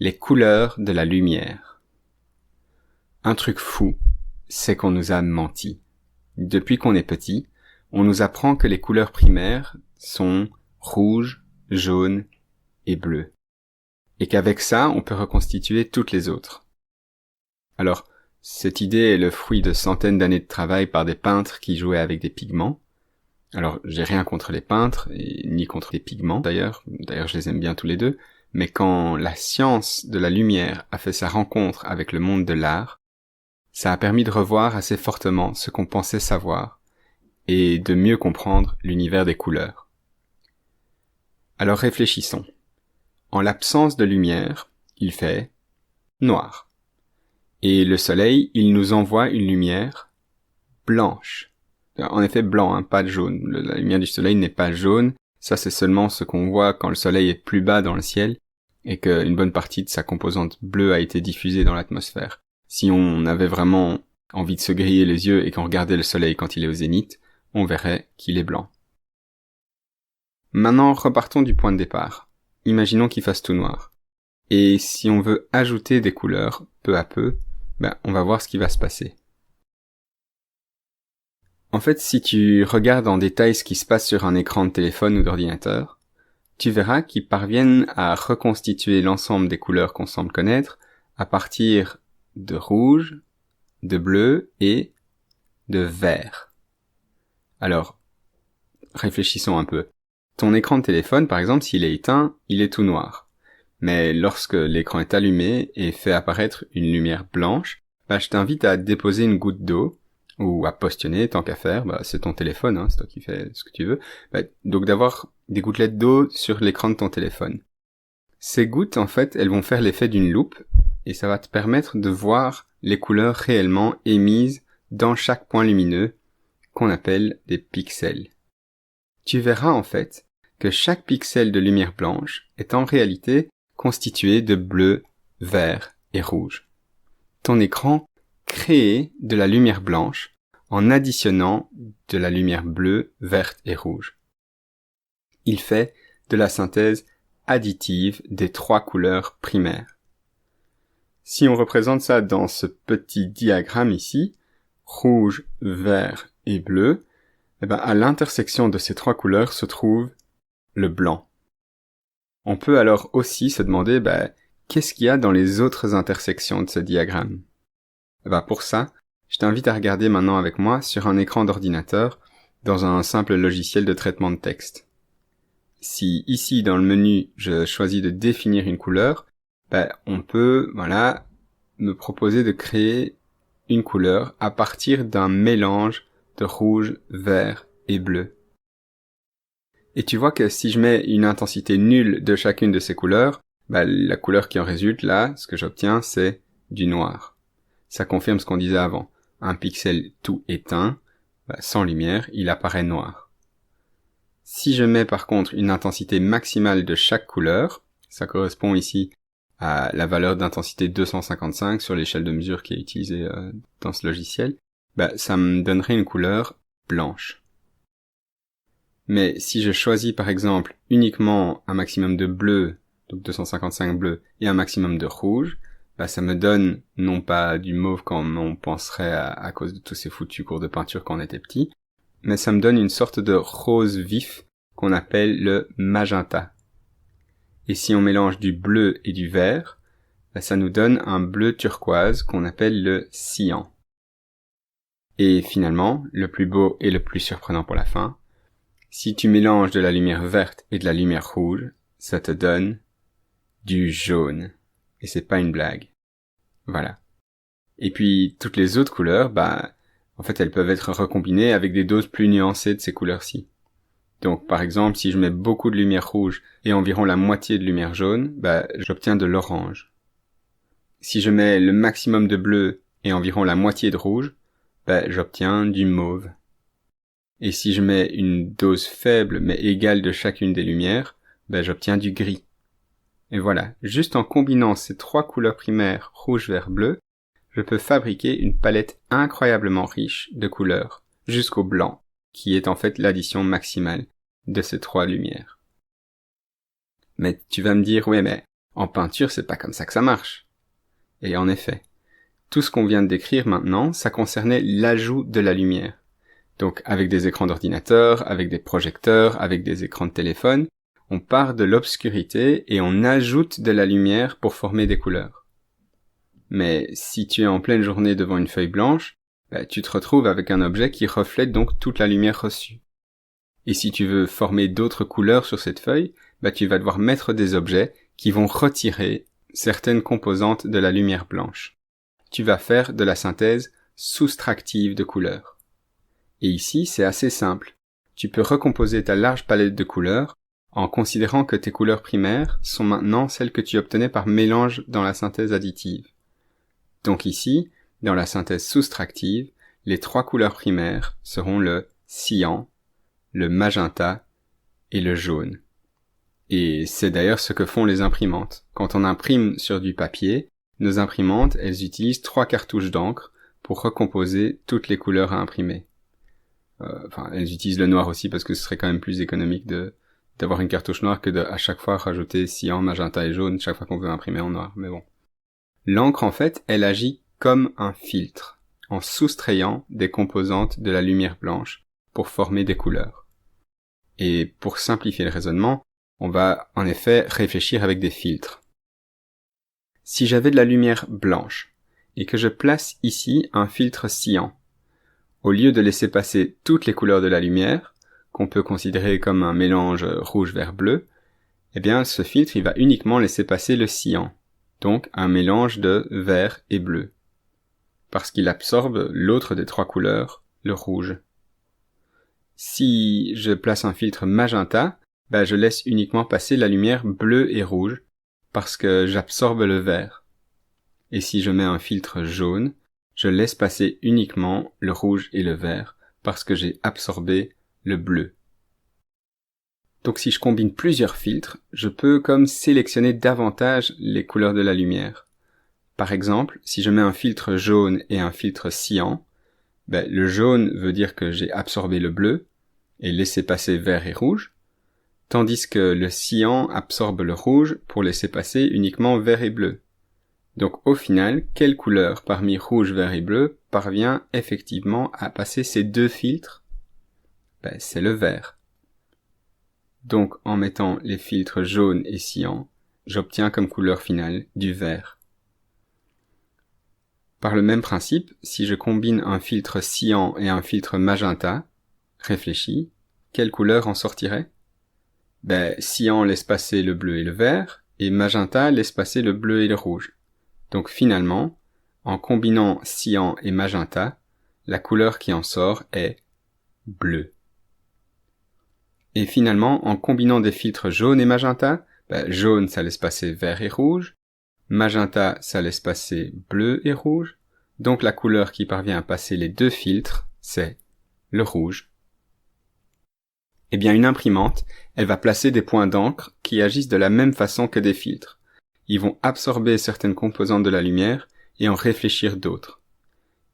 Les couleurs de la lumière. Un truc fou, c'est qu'on nous a menti. Depuis qu'on est petit, on nous apprend que les couleurs primaires sont rouge, jaune et bleu. Et qu'avec ça, on peut reconstituer toutes les autres. Alors, cette idée est le fruit de centaines d'années de travail par des peintres qui jouaient avec des pigments. Alors, j'ai rien contre les peintres, et ni contre les pigments d'ailleurs je les aime bien tous les deux, mais quand la science de la lumière a fait sa rencontre avec le monde de l'art, ça a permis de revoir assez fortement ce qu'on pensait savoir, et de mieux comprendre l'univers des couleurs. Alors réfléchissons. En l'absence de lumière, il fait noir. Et le soleil, il nous envoie une lumière blanche. En effet blanc, pas de jaune. La lumière du soleil n'est pas jaune. Ça, c'est seulement ce qu'on voit quand le soleil est plus bas dans le ciel et qu'une bonne partie de sa composante bleue a été diffusée dans l'atmosphère. Si on avait vraiment envie de se griller les yeux et qu'on regardait le soleil quand il est au zénith, on verrait qu'il est blanc. Maintenant, repartons du point de départ. Imaginons qu'il fasse tout noir. Et si on veut ajouter des couleurs, peu à peu, on va voir ce qui va se passer. En fait, si tu regardes en détail ce qui se passe sur un écran de téléphone ou d'ordinateur, tu verras qu'ils parviennent à reconstituer l'ensemble des couleurs qu'on semble connaître à partir de rouge, de bleu et de vert. Alors, réfléchissons un peu. Ton écran de téléphone, par exemple, s'il est éteint, il est tout noir. Mais lorsque l'écran est allumé et fait apparaître une lumière blanche, je t'invite à déposer une goutte d'eau, ou à postillonner, tant qu'à faire, c'est ton téléphone, c'est toi qui fais ce que tu veux. Donc d'avoir des gouttelettes d'eau sur l'écran de ton téléphone. Ces gouttes, en fait, elles vont faire l'effet d'une loupe, et ça va te permettre de voir les couleurs réellement émises dans chaque point lumineux, qu'on appelle des pixels. Tu verras en fait que chaque pixel de lumière blanche est en réalité constitué de bleu, vert et rouge. Ton écran crée de la lumière blanche en additionnant de la lumière bleue, verte et rouge. Il fait de la synthèse additive des trois couleurs primaires. Si on représente ça dans ce petit diagramme ici, rouge, vert et bleu, à l'intersection de ces trois couleurs se trouve le blanc. On peut alors aussi se demander, qu'est-ce qu'il y a dans les autres intersections de ce diagramme? Pour ça, je t'invite à regarder maintenant avec moi sur un écran d'ordinateur dans un simple logiciel de traitement de texte. Si ici dans le menu, je choisis de définir une couleur, on peut, me proposer de créer une couleur à partir d'un mélange de rouge, vert et bleu. Et tu vois que si je mets une intensité nulle de chacune de ces couleurs, la couleur qui en résulte là, ce que j'obtiens, c'est du noir. Ça confirme ce qu'on disait avant. Un pixel tout éteint, sans lumière, il apparaît noir. Si je mets par contre une intensité maximale de chaque couleur, ça correspond ici à la valeur d'intensité 255 sur l'échelle de mesure qui est utilisée dans ce logiciel, ça me donnerait une couleur blanche. Mais si je choisis par exemple uniquement un maximum de bleu, donc 255 bleu, et un maximum de rouge, ça me donne non pas du mauve comme on penserait à cause de tous ces foutus cours de peinture quand on était petit, mais ça me donne une sorte de rose vif qu'on appelle le magenta. Et si on mélange du bleu et du vert, ça nous donne un bleu turquoise qu'on appelle le cyan. Et finalement, le plus beau et le plus surprenant pour la fin, si tu mélanges de la lumière verte et de la lumière rouge, ça te donne du jaune. Et c'est pas une blague. Voilà. Et puis, toutes les autres couleurs, en fait, elles peuvent être recombinées avec des doses plus nuancées de ces couleurs-ci. Donc, par exemple, si je mets beaucoup de lumière rouge et environ la moitié de lumière jaune, j'obtiens de l'orange. Si je mets le maximum de bleu et environ la moitié de rouge, j'obtiens du mauve. Et si je mets une dose faible mais égale de chacune des lumières, j'obtiens du gris. Et voilà, juste en combinant ces trois couleurs primaires, rouge, vert, bleu, je peux fabriquer une palette incroyablement riche de couleurs, jusqu'au blanc, qui est en fait l'addition maximale de ces trois lumières. Mais tu vas me dire, mais En peinture, c'est pas comme ça que ça marche. Et en effet, tout ce qu'on vient de décrire maintenant, ça concernait l'ajout de la lumière. Donc avec des écrans d'ordinateur, avec des projecteurs, avec des écrans de téléphone, on part de l'obscurité et on ajoute de la lumière pour former des couleurs. Mais si tu es en pleine journée devant une feuille blanche, tu te retrouves avec un objet qui reflète donc toute la lumière reçue. Et si tu veux former d'autres couleurs sur cette feuille, tu vas devoir mettre des objets qui vont retirer certaines composantes de la lumière blanche. Tu vas faire de la synthèse soustractive de couleurs. Et ici, c'est assez simple. Tu peux recomposer ta large palette de couleurs en considérant que tes couleurs primaires sont maintenant celles que tu obtenais par mélange dans la synthèse additive. Donc ici, dans la synthèse soustractive, les 3 couleurs primaires seront le cyan, le magenta et le jaune. Et c'est d'ailleurs ce que font les imprimantes. Quand on imprime sur du papier, nos imprimantes, elles utilisent 3 cartouches d'encre pour recomposer toutes les couleurs à imprimer. Elles utilisent le noir aussi parce que ce serait quand même plus économique d'avoir une cartouche noire que de à chaque fois rajouter cyan, magenta et jaune chaque fois qu'on veut imprimer en noir. Mais bon. L'encre, en fait, elle agit comme un filtre, en soustrayant des composantes de la lumière blanche pour former des couleurs. Et pour simplifier le raisonnement, on va en effet réfléchir avec des filtres. Si j'avais de la lumière blanche et que je place ici un filtre cyan, au lieu de laisser passer toutes les couleurs de la lumière, qu'on peut considérer comme un mélange rouge-vert-bleu, eh bien ce filtre il va uniquement laisser passer le cyan, donc un mélange de vert et bleu, parce qu'il absorbe l'autre des 3 couleurs, le rouge. Si je place un filtre magenta, je laisse uniquement passer la lumière bleue et rouge, parce que j'absorbe le vert. Et si je mets un filtre jaune, je laisse passer uniquement le rouge et le vert, parce que j'ai absorbé le bleu. Donc si je combine plusieurs filtres, je peux comme sélectionner davantage les couleurs de la lumière. Par exemple, si je mets un filtre jaune et un filtre cyan, le jaune veut dire que j'ai absorbé le bleu et laissé passer vert et rouge, tandis que le cyan absorbe le rouge pour laisser passer uniquement vert et bleu. Donc au final, quelle couleur parmi rouge, vert et bleu parvient effectivement à passer ces 2 filtres? C'est le vert. Donc en mettant les filtres jaune et cyan, j'obtiens comme couleur finale du vert. Par le même principe, si je combine un filtre cyan et un filtre magenta, réfléchis, quelle couleur en sortirait? Cyan laisse passer le bleu et le vert, et magenta laisse passer le bleu et le rouge. Donc finalement, en combinant cyan et magenta, la couleur qui en sort est bleu. Et finalement, en combinant des filtres jaune et magenta, jaune ça laisse passer vert et rouge, magenta ça laisse passer bleu et rouge, donc la couleur qui parvient à passer les 2 filtres, c'est le rouge. Eh bien une imprimante, elle va placer des points d'encre qui agissent de la même façon que des filtres. Ils vont absorber certaines composantes de la lumière et en réfléchir d'autres.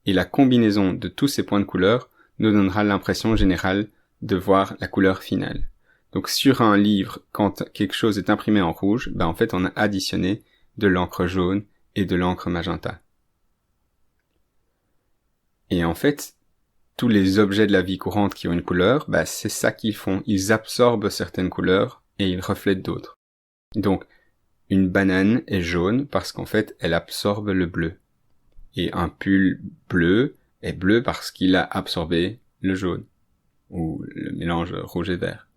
Et la combinaison de tous ces points de couleur nous donnera l'impression générale de voir la couleur finale. Donc sur un livre, quand quelque chose est imprimé en rouge, en fait on a additionné de l'encre jaune et de l'encre magenta. Et en fait, tous les objets de la vie courante qui ont une couleur, c'est ça qu'ils font. Ils absorbent certaines couleurs et ils reflètent d'autres. Donc, une banane est jaune parce qu'en fait, elle absorbe le bleu. Et un pull bleu est bleu parce qu'il a absorbé le jaune, ou le mélange rouge et vert.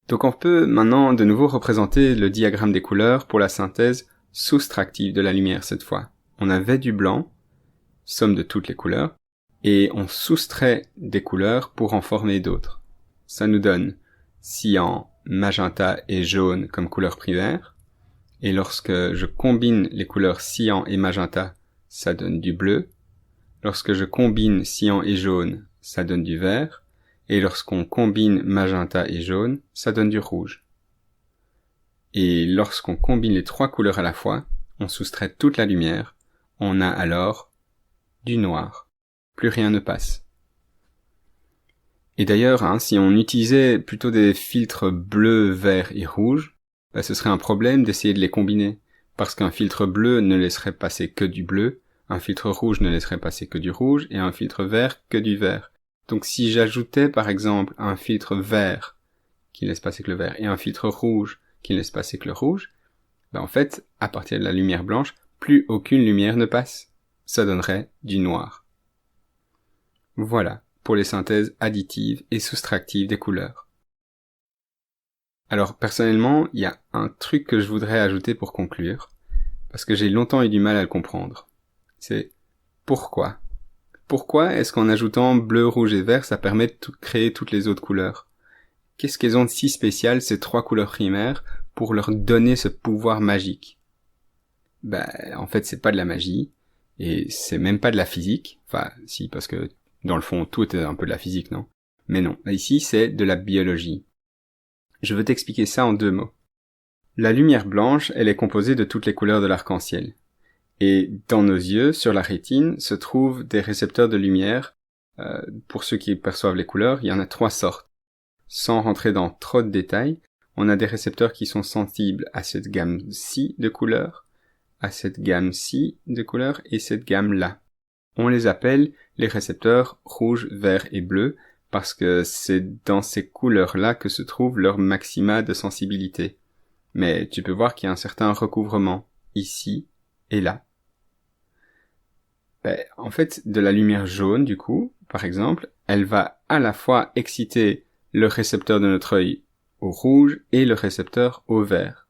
Donc on peut maintenant de nouveau représenter le diagramme des couleurs pour la synthèse soustractive de la lumière cette fois. On avait du blanc, somme de toutes les couleurs, et on soustrait des couleurs pour en former d'autres. Ça nous donne cyan, magenta et jaune comme couleurs primaires, et lorsque je combine les couleurs cyan et magenta, ça donne du bleu. Lorsque je combine cyan et jaune, ça donne du vert, et lorsqu'on combine magenta et jaune, ça donne du rouge. Et lorsqu'on combine les 3 couleurs à la fois, on soustrait toute la lumière, on a alors du noir. Plus rien ne passe. Et d'ailleurs, si on utilisait plutôt des filtres bleu, vert et rouge, ce serait un problème d'essayer de les combiner. Parce qu'un filtre bleu ne laisserait passer que du bleu, un filtre rouge ne laisserait passer que du rouge, et un filtre vert que du vert. Donc si j'ajoutais par exemple un filtre vert qui laisse passer que le vert, et un filtre rouge qui ne laisse passer que le rouge, en fait, à partir de la lumière blanche, plus aucune lumière ne passe. Ça donnerait du noir. Voilà pour les synthèses additives et soustractives des couleurs. Alors personnellement, il y a un truc que je voudrais ajouter pour conclure, parce que j'ai longtemps eu du mal à le comprendre. C'est pourquoi ? Pourquoi est-ce qu'en ajoutant bleu, rouge et vert, ça permet de créer toutes les autres couleurs ? Qu'est-ce qu'elles ont de si spécial, ces trois couleurs primaires, pour leur donner ce pouvoir magique ? En fait, c'est pas de la magie, et c'est même pas de la physique. Enfin, si, parce que dans le fond, tout est un peu de la physique, non ? Mais non, ici, c'est de la biologie. Je veux t'expliquer ça en 2 mots. La lumière blanche, elle est composée de toutes les couleurs de l'arc-en-ciel. Et dans nos yeux, sur la rétine, se trouvent des récepteurs de lumière. Pour ceux qui perçoivent les couleurs, il y en a 3 sortes. Sans rentrer dans trop de détails, on a des récepteurs qui sont sensibles à cette gamme-ci de couleurs, à cette gamme-ci de couleurs et cette gamme-là. On les appelle les récepteurs rouge, vert et bleu parce que c'est dans ces couleurs-là que se trouvent leurs maxima de sensibilité. Mais tu peux voir qu'il y a un certain recouvrement, ici et là. En fait, de la lumière jaune, du coup, par exemple, elle va à la fois exciter le récepteur de notre œil au rouge et le récepteur au vert.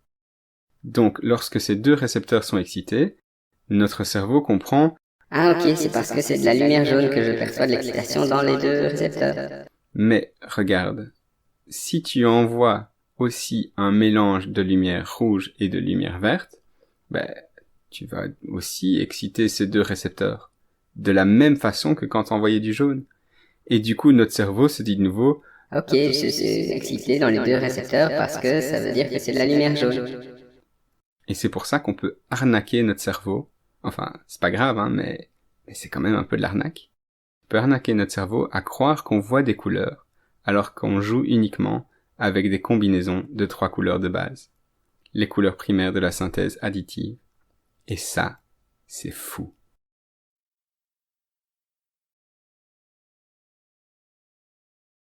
Donc, lorsque ces 2 récepteurs sont excités, notre cerveau comprend « Ah ok, c'est parce que c'est de la lumière jaune que je perçois de l'excitation dans les 2 récepteurs. » Mais regarde, si tu envoies aussi un mélange de lumière rouge et de lumière verte, tu vas aussi exciter ces 2 récepteurs, de la même façon que quand tu envoyais du jaune. Et du coup, notre cerveau se dit de nouveau « Ok, c'est excité dans les 2 récepteurs parce que ça veut dire que c'est de la lumière jaune. » Et c'est pour ça qu'on peut arnaquer notre cerveau. Enfin, c'est pas grave, mais c'est quand même un peu de l'arnaque. On peut arnaquer notre cerveau à croire qu'on voit des couleurs, alors qu'on joue uniquement avec des combinaisons de 3 couleurs de base. Les couleurs primaires de la synthèse additive. Et ça, c'est fou.